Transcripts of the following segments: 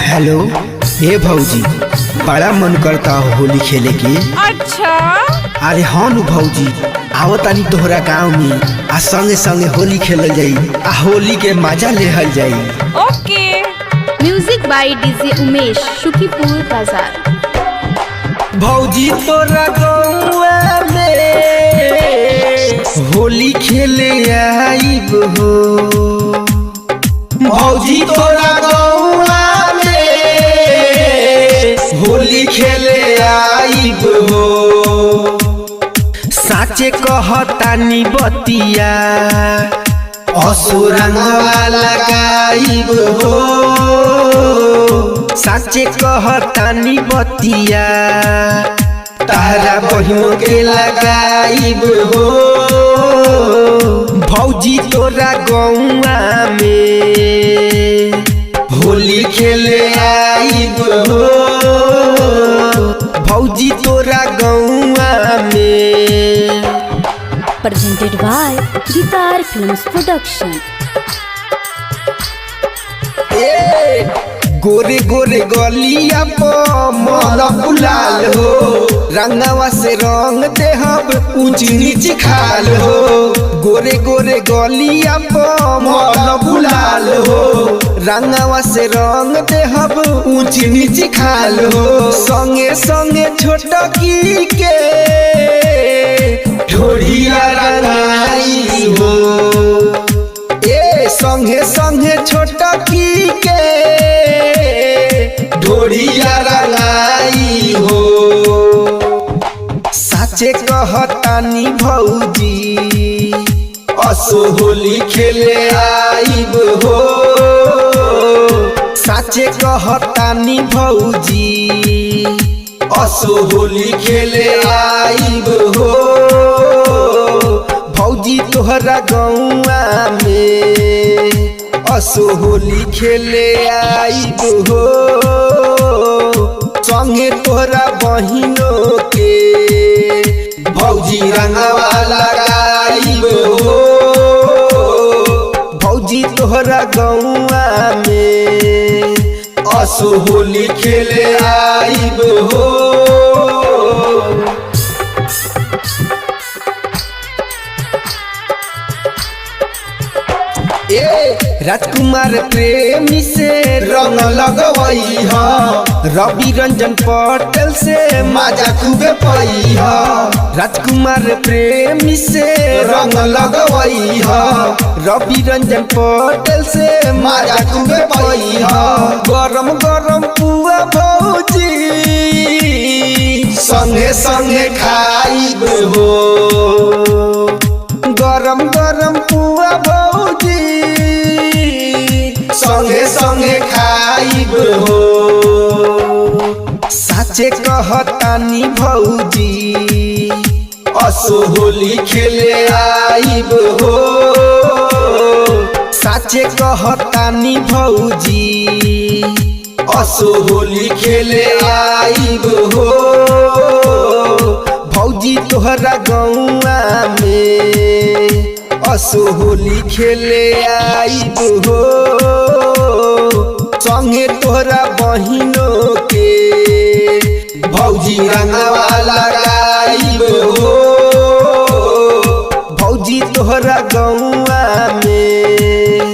Hello. हे भौजी, बड़ा मन करता होली खेले के। अच्छा। अरे हाँ नु भौजी, आवतानी तोहरा गाँव में आ संगे संगे होली खेलल जाई आ होली के मजा लेहल जाई। Okay. Music by DJ Umesh, Shukipur बाजार। भौजी तोरा गाँव में होली खेले आईब हो। भौजी तोरा गाँव में होली खेले आईब हो। साचे कहतानी बतिया असुरंगवा लगाईब हो। साचे कहतानी बतिया तारा बहिनों के लगाईब हो। भौजी तोरा गौआ में होली खेले आईब हो। भौजी तोरा गौआ में। Presented by Guitar Films production. गोरे गोरे गलिया पर मन गुलाल हो। रंगवा से रंग देहब ऊंच नीच खाल हो। गोरे गोरे गलिया पर मन गुलाल हो। रंगवा से रंग देहब ऊंच नीच खाल हो। संगे संगे छोटकी के ढोढ़िया रंगाई हो। संगे संगे छोटकी के ढोढ़िया रंगाई हो। साचे कहतानी भौजी असो होली खेले आईब हो। साचे कहतानी भौजी असो होली खेले आईब हो। भौजी तोहरा गौआ में असो होली खेले आईब हो। संगे तोहरा बहिनों के भौजी रंगवा लगाईब हो। भौजी तोहरा गौआ में असो होली खेले आईब हो। राजकुमार प्रेमी से रंग लगवई ह। रवि रंजन पटेल से मजा खूबे पई ह। राजकुमार प्रेमी से रंग लगवई ह। रवि रंजन पटेल से मजा खूबे पई ह। गरम गरम पुआ भौजी संगे संगे खाईब हो। गरम गरम पुआ भौजी संगे संगे खाईब हो। साचे कहतानी भौजी असो होली खेले आईब हो। साचे कहतानी भौजी असो होली खेले आईब हो। भौजी तोहरा गौआ में असो होली खेले आईब हो। संगे तोहरा बहिनों के भौजी रंगवा लगाईब हो। भौजी तोहरा गौआ में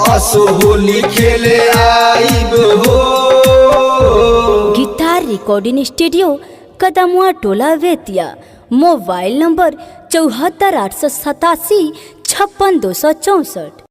असो होली खेले आईब हो। गिटार रिकॉर्डिंग स्टूडियो कदमुआ टोला वेतिया। Mobile number 74 887 56 264।